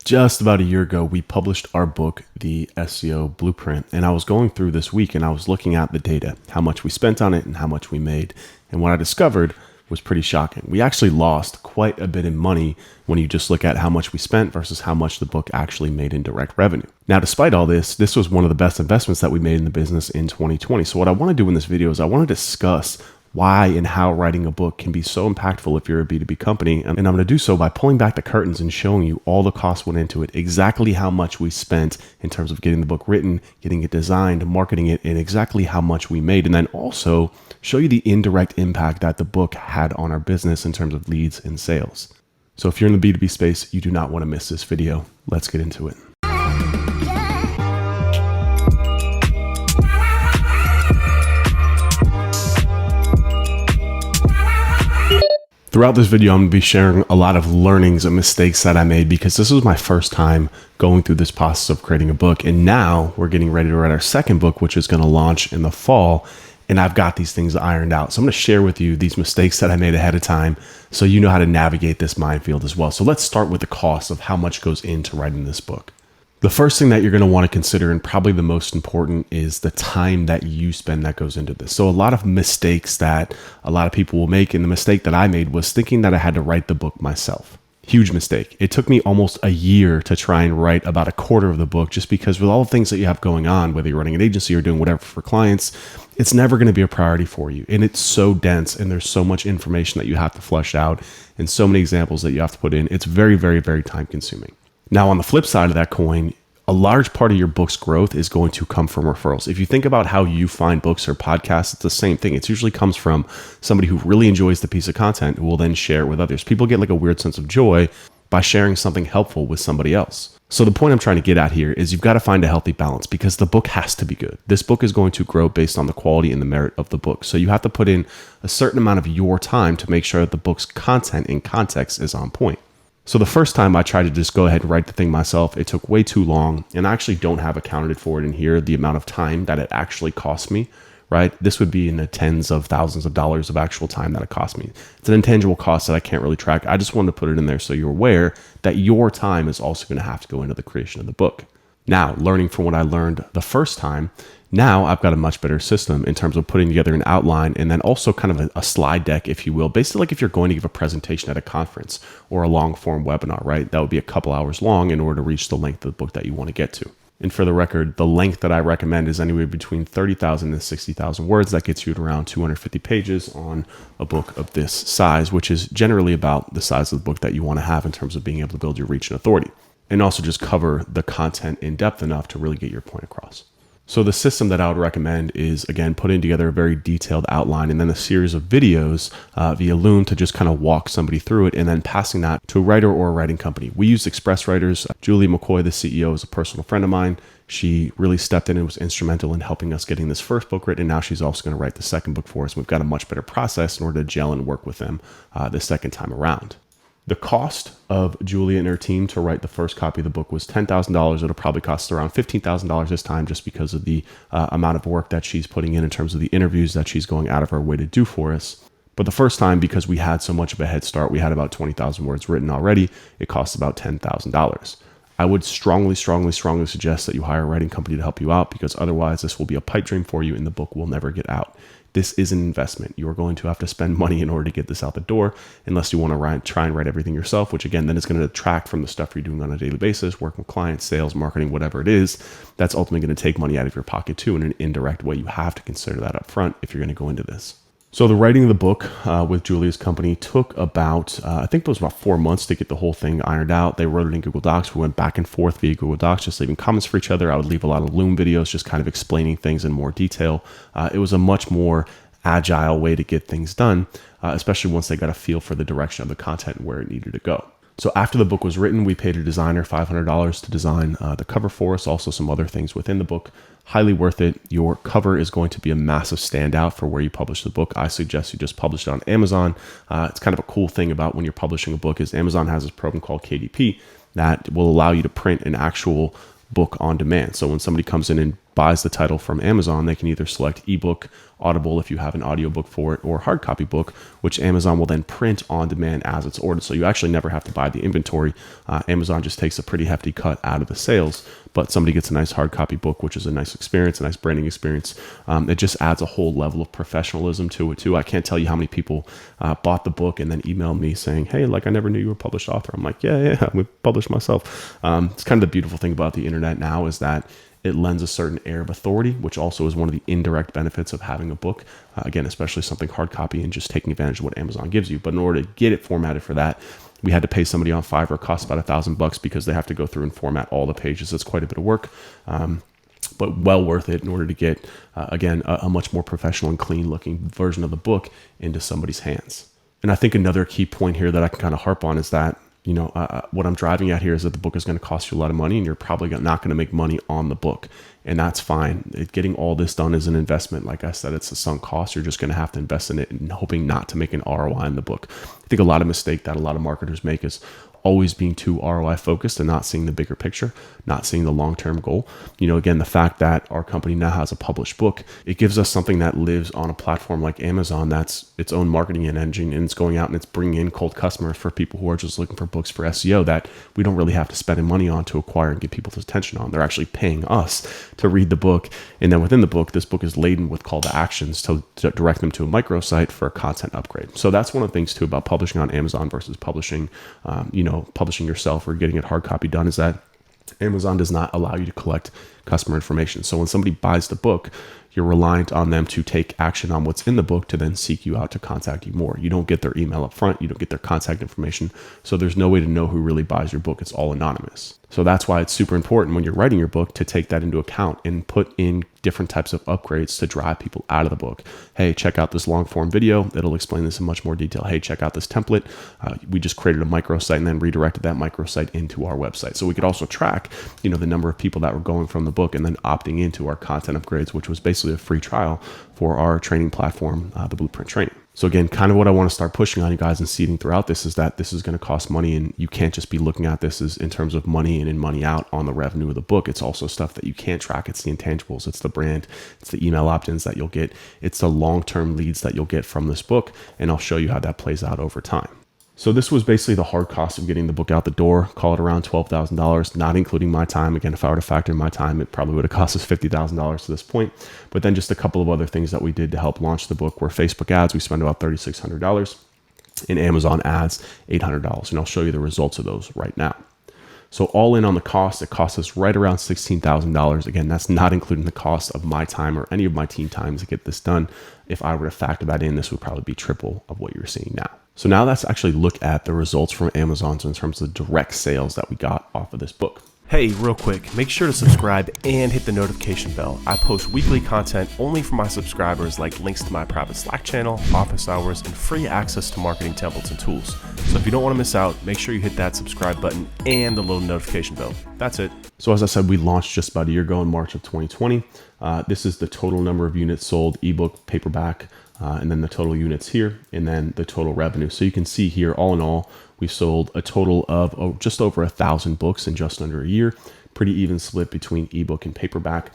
Just about a year ago, we published our book, The SEO Blueprint, and I was going through this week and I was looking at the data, how much we spent on it and how much we made. And what I discovered was pretty shocking. We actually lost quite a bit in money when you just look at how much we spent versus how much the book actually made in direct revenue. Now, despite all this was one of the best investments that we made in the business in 2020. So what I want to do in this video is I want to discuss why and how writing a book can be so impactful if you're a B2B company. And I'm going to do so by pulling back the curtains and showing you all the costs went into it, exactly how much we spent in terms of getting the book written, getting it designed, marketing it, and exactly how much we made. And then also show you the indirect impact that the book had on our business in terms of leads and sales. So if you're in the B2B space, you do not want to miss this video. Let's get into it. Throughout this video, I'm going to be sharing a lot of learnings and mistakes that I made because this was my first time going through this process of creating a book. And now we're getting ready to write our second book, which is going to launch in the fall. And I've got these things ironed out. So I'm going to share with you these mistakes that I made ahead of time so you know how to navigate this minefield as well. So let's start with the cost of how much goes into writing this book. The first thing that you're going to want to consider, and probably the most important, is the time that you spend that goes into this. So a lot of mistakes that a lot of people will make, and the mistake that I made was thinking that I had to write the book myself. Huge mistake. It took me almost a year to try and write about a quarter of the book, just because with all the things that you have going on, whether you're running an agency or doing whatever for clients, it's never going to be a priority for you. And it's so dense and there's so much information that you have to flesh out and so many examples that you have to put in. It's very, very, very time consuming. Now, on the flip side of that coin, a large part of your book's growth is going to come from referrals. If you think about how you find books or podcasts, it's the same thing. It usually comes from somebody who really enjoys the piece of content who will then share it with others. People get like a weird sense of joy by sharing something helpful with somebody else. So the point I'm trying to get at here is you've got to find a healthy balance because the book has to be good. This book is going to grow based on the quality and the merit of the book. So you have to put in a certain amount of your time to make sure that the book's content and context is on point. So the first time I tried to just go ahead and write the thing myself, it took way too long, and I actually don't have accounted for it in here, the amount of time that it actually cost me, right? This would be in the tens of thousands of dollars of actual time that it cost me. It's an intangible cost that I can't really track. I just wanted to put it in there so you're aware that your time is also going to have to go into the creation of the book. Now, learning from what I learned the first time, now I've got a much better system in terms of putting together an outline and then also kind of a slide deck, if you will, basically like if you're going to give a presentation at a conference or a long form webinar, right? That would be a couple hours long in order to reach the length of the book that you want to get to. And for the record, the length that I recommend is anywhere between 30,000 and 60,000 words. That gets you to around 250 pages on a book of this size, which is generally about the size of the book that you want to have in terms of being able to build your reach and authority. And also just cover the content in depth enough to really get your point across. So the system that I would recommend is, again, putting together a very detailed outline and then a series of videos via Loom to just kind of walk somebody through it and then passing that to a writer or a writing company. We use Express Writers. Julie McCoy, the CEO, is a personal friend of mine. She really stepped in and was instrumental in helping us getting this first book written. And now she's also going to write the second book for us. We've got a much better process in order to gel and work with them the second time around. The cost of Julia and her team to write the first copy of the book was $10,000. It'll probably cost around $15,000 this time just because of the amount of work that she's putting in terms of the interviews that she's going out of her way to do for us. But the first time, because we had so much of a head start, we had about 20,000 words written already, it costs about $10,000. I would strongly suggest that you hire a writing company to help you out because otherwise this will be a pipe dream for you and the book will never get out. This is an investment. You are going to have to spend money in order to get this out the door unless you want to try and write everything yourself, which again, then is going to detract from the stuff you're doing on a daily basis, working with clients, sales, marketing, whatever it is. That's ultimately going to take money out of your pocket too in an indirect way. You have to consider that up front if you're going to go into this. So the writing of the book with Julia's company took about, I think it was about 4 months to get the whole thing ironed out. They wrote it in Google Docs. We went back and forth via Google Docs, just leaving comments for each other. I would leave a lot of Loom videos, just kind of explaining things in more detail. It was a much more agile way to get things done, especially once they got a feel for the direction of the content and where it needed to go. So after the book was written, we paid a designer $500 to design the cover for us, also some other things within the book. Highly worth it. Your cover is going to be a massive standout for where you publish the book. I suggest you just publish it on Amazon. It's kind of a cool thing about when you're publishing a book is Amazon has this program called KDP that will allow you to print an actual book on demand. So when somebody comes in and buys the title from Amazon, they can either select ebook, Audible if you have an audiobook for it, or hard copy book, which Amazon will then print on demand as it's ordered. So you actually never have to buy the inventory. Amazon just takes a pretty hefty cut out of the sales, but somebody gets a nice hard copy book, which is a nice experience, a nice branding experience. It just adds a whole level of professionalism to it too. I can't tell you how many people bought the book and then emailed me saying, hey, like I never knew you were a published author. I'm like, yeah, we published myself. It's kind of the beautiful thing about the internet now is that it lends a certain air of authority, which also is one of the indirect benefits of having a book. Again, especially something hard copy and just taking advantage of what Amazon gives you. But in order to get it formatted for that, we had to pay somebody on Fiverr. It costs about $1,000 because they have to go through and format all the pages. It's quite a bit of work, but well worth it in order to get, again, a much more professional and clean looking version of the book into somebody's hands. And I think another key point here that I can kind of harp on is that, what I'm driving at here is that the book is going to cost you a lot of money and you're probably not going to make money on the book. And that's fine. Getting all this done is an investment. Like I said, it's a sunk cost. You're just going to have to invest in it and hoping not to make an ROI in the book. I think a lot of mistake that a lot of marketers make is always being too ROI focused and not seeing the bigger picture, not seeing the long-term goal. Again, the fact that our company now has a published book, it gives us something that lives on a platform like Amazon that's its own marketing engine, and it's going out and it's bringing in cold customers for people who are just looking for books for SEO that we don't really have to spend any money on to acquire and get people's attention on. They're actually paying us to read the book. And then within the book, this book is laden with call to actions to direct them to a microsite for a content upgrade. So that's one of the things too about publishing on Amazon versus publishing, publishing yourself or getting it hard copy done, is that Amazon does not allow you to collect customer information. So when somebody buys the book, you're reliant on them to take action on what's in the book to then seek you out to contact you more. You don't get their email up front. You don't get their contact information. So there's no way to know who really buys your book. It's all anonymous. So that's why it's super important when you're writing your book to take that into account and put in different types of upgrades to drive people out of the book. Hey, check out this long form video. It'll explain this in much more detail. Hey, check out this template. We just created a microsite and then redirected that microsite into our website. So we could also track, the number of people that were going from the book and then opting into our content upgrades, which was basically a free trial for our training platform, the Blueprint Training. So again, kind of what I want to start pushing on you guys and seeding throughout this is that this is going to cost money, and you can't just be looking at this as in terms of money in and money out on the revenue of the book. It's also stuff that you can't track. It's the intangibles. It's the brand. It's the email opt-ins that you'll get. It's the long-term leads that you'll get from this book. And I'll show you how that plays out over time. So this was basically the hard cost of getting the book out the door. Call it around $12,000, not including my time. Again, if I were to factor in my time, it probably would have cost us $50,000 to this point. But then just a couple of other things that we did to help launch the book were Facebook ads. We spent about $3,600. In Amazon ads, $800. And I'll show you the results of those right now. So all in on the cost, it cost us right around $16,000. Again, that's not including the cost of my time or any of my team times to get this done. If I were to factor that in, this would probably be triple of what you're seeing now. So now let's actually look at the results from Amazon in terms of the direct sales that we got off of this book. Hey, real quick, make sure to subscribe and hit the notification bell. I post weekly content only for my subscribers, like links to my private Slack channel, office hours, and free access to marketing templates and tools. So if you don't want to miss out, make sure you hit that subscribe button and the little notification bell. That's it. So as I said, we launched just about a year ago in March of 2020. This is the total number of units sold, ebook, paperback, and then the total units here, and then the total revenue. So you can see here, all in all, we sold a total of just over 1,000 books in just under a year. Pretty even split between ebook and paperback.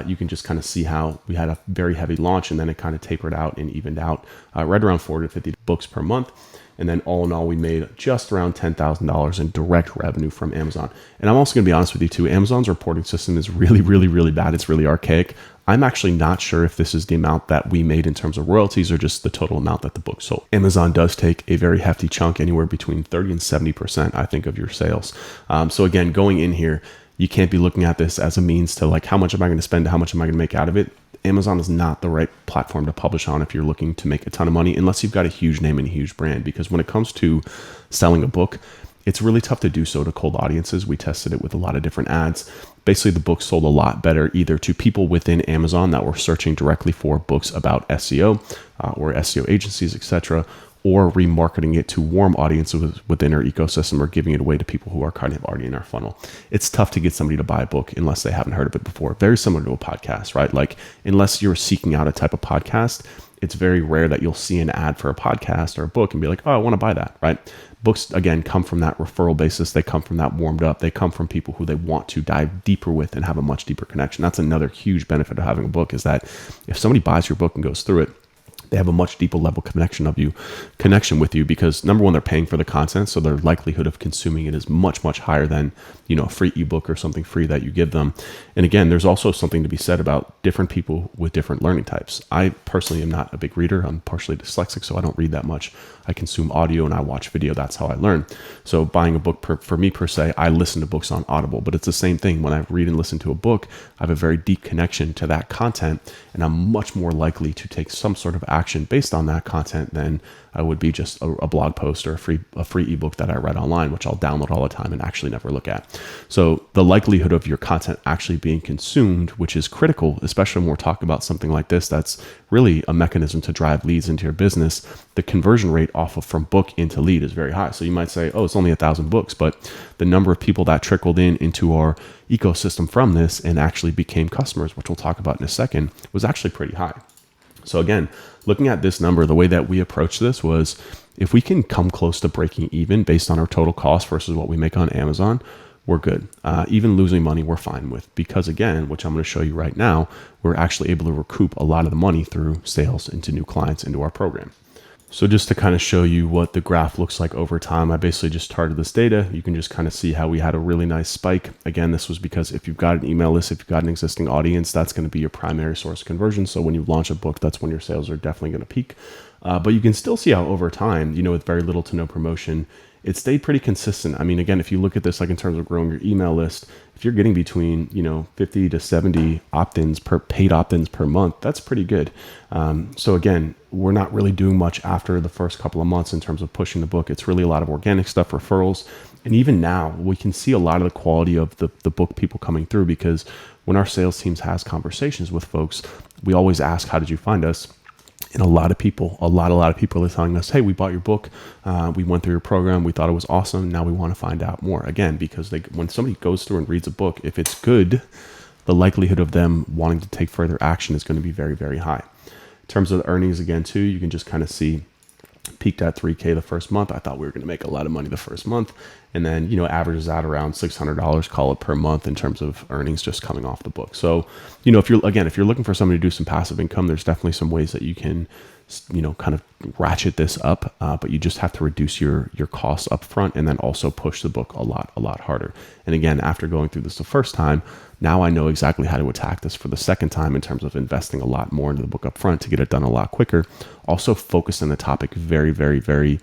You can just kind of see how we had a very heavy launch and then it kind of tapered out and evened out right around 40 to 50 books per month. And then all in all, we made just around $10,000 in direct revenue from Amazon. And I'm also going to be honest with you too, Amazon's reporting system is really, really, really bad. It's really archaic. I'm actually not sure if this is the amount that we made in terms of royalties or just the total amount that the book sold. Amazon does take a very hefty chunk, anywhere between 30 and 70%, I think, of your sales. So again, going in here, you can't be looking at this as a means to like, how much am I going to spend? How much am I going to make out of it? Amazon is not the right platform to publish on if you're looking to make a ton of money, unless you've got a huge name and a huge brand. Because when it comes to selling a book, it's really tough to do so to cold audiences. We tested it with a lot of different ads. Basically, the book sold a lot better either to people within Amazon that were searching directly for books about SEO or SEO agencies, etc., or remarketing it to warm audiences within our ecosystem, or giving it away to people who are kind of already in our funnel. It's tough to get somebody to buy a book unless they haven't heard of it before. Very similar to a podcast, right? Like, unless you're seeking out a type of podcast, it's very rare that you'll see an ad for a podcast or a book and be like, oh, I want to buy that, right? Books, again, come from that referral basis. They come from that warmed up. They come from people who they want to dive deeper with and have a much deeper connection. That's another huge benefit of having a book, is that if somebody buys your book and goes through it, they have a much deeper level connection with you, because number one, they're paying for the content. So their likelihood of consuming it is much, much higher than, a free ebook or something free that you give them. And again, there's also something to be said about different people with different learning types. I personally am not a big reader. I'm partially dyslexic, so I don't read that much. I consume audio and I watch video. That's how I learn. So buying a book for me per se, I listen to books on Audible, but it's the same thing. When I read and listen to a book, I have a very deep connection to that content, and I'm much more likely to take some sort of action based on that content than I would be just a blog post or a free ebook that I read online, which I'll download all the time and actually never look at. So the likelihood of your content actually being consumed, which is critical, especially when we're talking about something like this, that's really a mechanism to drive leads into your business. The conversion rate off of from book into lead is very high. So you might say, oh, it's only 1,000 books, but the number of people that trickled into our ecosystem from this and actually became customers, which we'll talk about in a second, was actually pretty high. So again, looking at this number, the way that we approach this was, if we can come close to breaking even based on our total cost versus what we make on Amazon, we're good. Even losing money, we're fine with, because again, which I'm going to show you right now, we're actually able to recoup a lot of the money through sales into new clients into our program. So just to kind of show you what the graph looks like over time, I basically just charted this data. You can just kind of see how we had a really nice spike. Again, this was because if you've got an email list, if you've got an existing audience, that's going to be your primary source of conversion. So when you launch a book, that's when your sales are definitely going to peak. But you can still see how over time, with very little to no promotion, it stayed pretty consistent. I mean, again, if you look at this, like in terms of growing your email list, if you're getting between, 50 to 70 paid opt-ins per month, that's pretty good. So again, we're not really doing much after the first couple of months in terms of pushing the book. It's really a lot of organic stuff, referrals. And even now we can see a lot of the quality of the book people coming through, because when our sales teams has conversations with folks, we always ask, how did you find us? And a lot of people are telling us, hey, we bought your book. We went through your program. We thought it was awesome. Now we want to find out more. Again, because when somebody goes through and reads a book, if it's good, the likelihood of them wanting to take further action is going to be very, very high. In terms of the earnings, again, too, you can just kind of see peaked at $3,000 the first month. I thought we were going to make a lot of money the first month. And then, averages out around $600, call it, per month in terms of earnings just coming off the book. So, if you're looking for somebody to do some passive income, there's definitely some ways that you can, kind of ratchet this up. But you just have to reduce your costs up front, and then also push the book a lot harder. And again, after going through this the first time, now I know exactly how to attack this for the second time in terms of investing a lot more into the book up front to get it done a lot quicker. Also focus on the topic very, very, very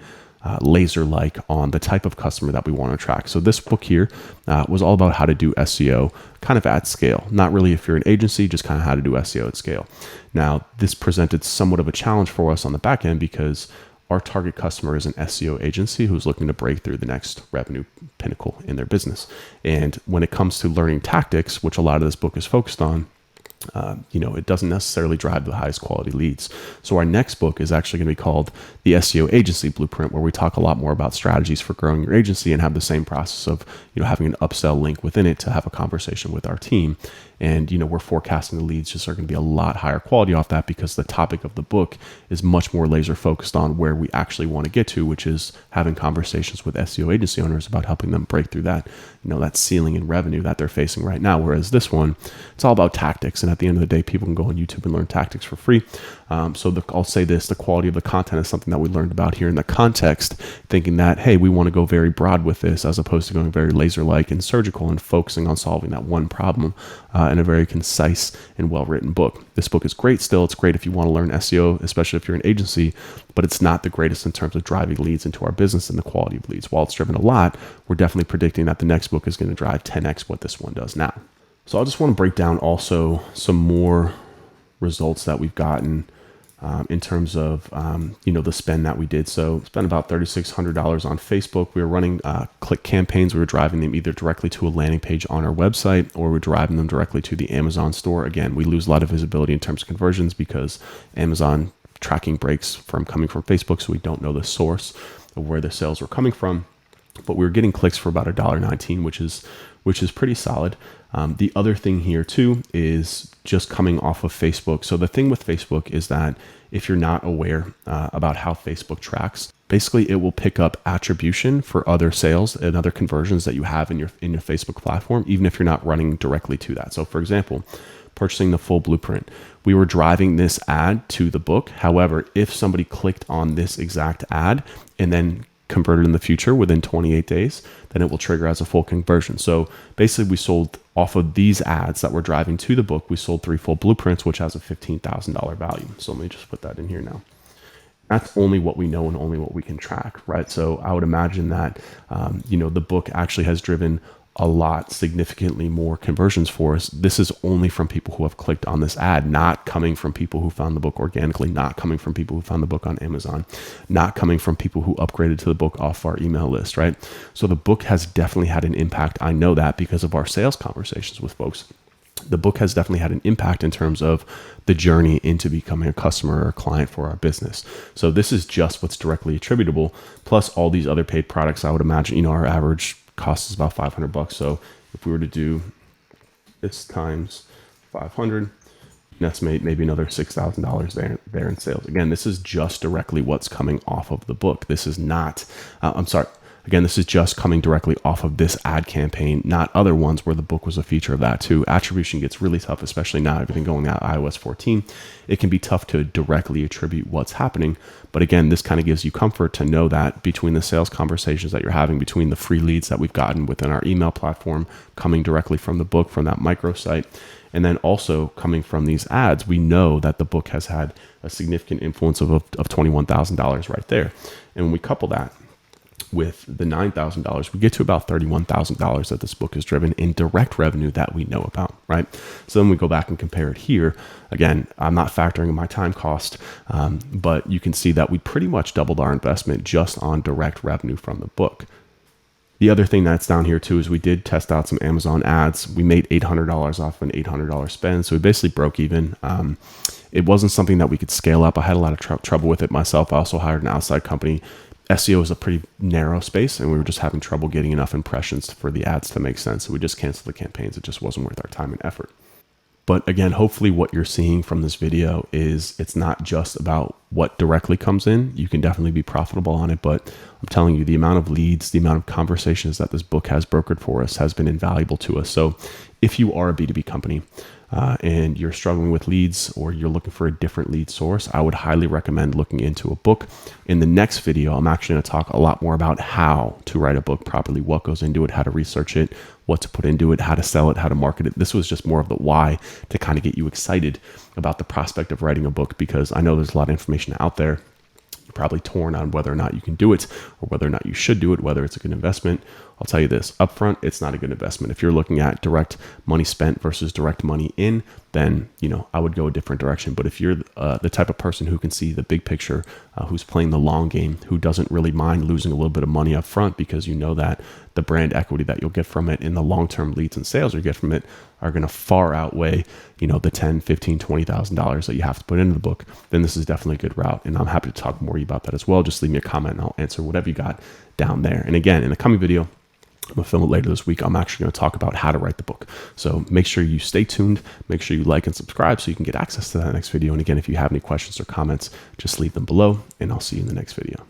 laser-like on the type of customer that we want to attract. So this book here was all about how to do SEO kind of at scale. Not really if you're an agency, just kind of how to do SEO at scale. Now, this presented somewhat of a challenge for us on the back end, because our target customer is an SEO agency who's looking to break through the next revenue pinnacle in their business. And when it comes to learning tactics, which a lot of this book is focused on, it doesn't necessarily drive the highest quality leads. So our next book is actually going to be called The SEO Agency Blueprint, where we talk a lot more about strategies for growing your agency and have the same process of, having an upsell link within it to have a conversation with our team. And, we're forecasting the leads just are going to be a lot higher quality off that, because the topic of the book is much more laser focused on where we actually want to get to, which is having conversations with SEO agency owners about helping them break through that, that ceiling in revenue that they're facing right now. Whereas this one, it's all about tactics. And at the end of the day, people can go on YouTube and learn tactics for free. I'll say this, the quality of the content is something that we learned about here in the context, thinking that, hey, we want to go very broad with this, as opposed to going very laser-like and surgical and focusing on solving that one problem in a very concise and well-written book. This book is great still. It's great if you want to learn SEO, especially if you're an agency, but it's not the greatest in terms of driving leads into our business and the quality of leads. While it's driven a lot, we're definitely predicting that the next book is going to drive 10x what this one does now. So I just want to break down also some more results that we've gotten in terms of, the spend that we did. So spent about $3,600 on Facebook. We were running click campaigns. We were driving them either directly to a landing page on our website, or we're driving them directly to the Amazon store. Again, we lose a lot of visibility in terms of conversions, because Amazon tracking breaks from coming from Facebook, so we don't know the source of where the sales were coming from. But we were getting clicks for about $1.19, which is pretty solid. The other thing here too is just coming off of Facebook. So the thing with Facebook is that if you're not aware about how Facebook tracks, basically it will pick up attribution for other sales and other conversions that you have in your Facebook platform, even if you're not running directly to that. So for example, purchasing the full blueprint, we were driving this ad to the book. However, if somebody clicked on this exact ad and then converted in the future within 28 days, then it will trigger as a full conversion. So basically we sold off of these ads that were driving to the book, we sold 3 full blueprints, which has a $15,000 value. So let me just put that in here now. That's only what we know and only what we can track, right? So I would imagine that, the book actually has driven a lot, significantly more conversions for us. This is only from people who have clicked on this ad, not coming from people who found the book organically, not coming from people who found the book on Amazon, not coming from people who upgraded to the book off our email list, right? So the book has definitely had an impact. I know that because of our sales conversations with folks. The book has definitely had an impact in terms of the journey into becoming a customer or a client for our business. So this is just what's directly attributable, plus all these other paid products. I would imagine, our average cost is about $500. So if we were to do this times 500, you can estimate maybe another $6,000 there in sales. Again, this is just directly what's coming off of the book. This is not, Again, this is just coming directly off of this ad campaign, not other ones where the book was a feature of that too. Attribution gets really tough, especially now, everything going out iOS 14. It can be tough to directly attribute what's happening. But again, this kind of gives you comfort to know that between the sales conversations that you're having, between the free leads that we've gotten within our email platform, coming directly from the book, from that microsite, and then also coming from these ads, we know that the book has had a significant influence of $21,000 right there. And when we couple that with the $9,000, we get to about $31,000 that this book has driven in direct revenue that we know about, right? So then we go back and compare it here. Again, I'm not factoring in my time cost, but you can see that we pretty much doubled our investment just on direct revenue from the book. The other thing that's down here too is we did test out some Amazon ads. We made $800 off an $800 spend. So we basically broke even. It wasn't something that we could scale up. I had a lot of trouble with it myself. I also hired an outside company. SEO is a pretty narrow space, and we were just having trouble getting enough impressions for the ads to make sense. So we just canceled the campaigns. It just wasn't worth our time and effort. But again, hopefully what you're seeing from this video is it's not just about what directly comes in. You can definitely be profitable on it, but I'm telling you, the amount of leads, the amount of conversations that this book has brokered for us has been invaluable to us. So if you are a B2B company and you're struggling with leads or you're looking for a different lead source, I would highly recommend looking into a book. In the next video, I'm actually going to talk a lot more about how to write a book properly, what goes into it, how to research it, what to put into it, how to sell it, how to market it. This was just more of the why to kind of get you excited about the prospect of writing a book, because I know there's a lot of information out there. You're probably torn on whether or not you can do it or whether or not you should do it, whether it's a good investment. I'll tell you this, upfront, it's not a good investment. If you're looking at direct money spent versus direct money in, then, I would go a different direction. But if you're the type of person who can see the big picture, who's playing the long game, who doesn't really mind losing a little bit of money up front because you know that the brand equity that you'll get from it in the long-term leads and sales you get from it are going to far outweigh, the $10,000, $15,000, $20,000 that you have to put into the book, then this is definitely a good route. And I'm happy to talk more about that as well. Just leave me a comment and I'll answer whatever you got down there. And again, in the coming video, I'm going to film it later this week. I'm actually going to talk about how to write the book. So make sure you stay tuned. Make sure you like and subscribe so you can get access to that next video. And again, if you have any questions or comments, just leave them below and I'll see you in the next video.